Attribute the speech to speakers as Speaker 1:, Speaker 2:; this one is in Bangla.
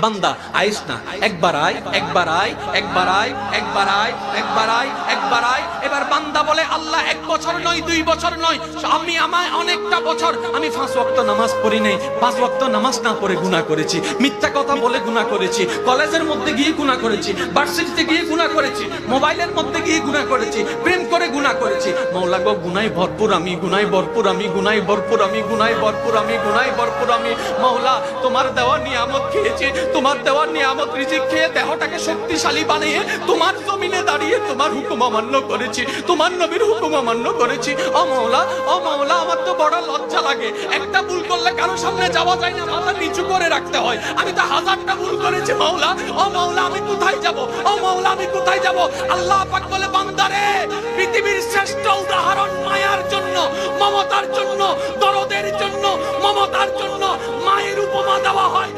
Speaker 1: বান্দা আইস না, একবার আয়, একবার আয়, একবার আয়, একবার আয়, একবার আয়, একবার আয়। এবার বান্দা বলে আল্লাহ 1 বছর নয়, 2 বছর নয়, আমি আমায় অনেকটা বছর আমি 5 ওয়াক্ত নামাজ পড়ি নাই, 5 ওয়াক্ত নামাজ না পড়ে গুনাহ করেছি, মিথ্যা কথা বলে গুনাহ করেছি, কলেজের মধ্যে গিয়ে গুনাহ করেছি, ভার্সিটিতে গিয়ে গুনাহ করেছি, মোবাইলের মধ্যে গিয়ে গুনাহ করেছি, প্রেম করে গুনাহ করেছি। মাওলা গো গুনাহে ভরপুর আমি, গুনাহে ভরপুর আমি, গুনাহে ভরপুর আমি, গুনাহে ভরপুর আমি, গুনাহে ভরপুর আমি। মাওলা তোমার দেওয়া নিয়ামত খেয়েছি, তোমার দেওয়া নিয়ামত রিজিক খেয়ে দেহটাকে শক্তিশালী বানিয়ে তোমার জমিনে দাঁড়িয়ে তোমার হুকুম অমান্য করেছি, তোমার নবীর হুকুম অমান্য করেছি। ও মাওলা, ও মাওলা, আমার তো বড় লজ্জা লাগে, একটা ভুল করলে কারো সামনে যাওয়া যায় না, মাথা নিচু করে রাখতে হয়। আমি তো 1000টা ভুল করেছি মাওলা, ও মাওলা আমি কোথায় যাব, ও মাওলা আমি কোথায় যাব? আল্লাহ পাক বলে বান্দারে, পৃথিবীর শ্রেষ্ঠ উদাহরণ মায়ার জন্য, মমতার জন্য, দরদের জন্য, মমতার জন্য মায়ের উপমা দেওয়া হয়।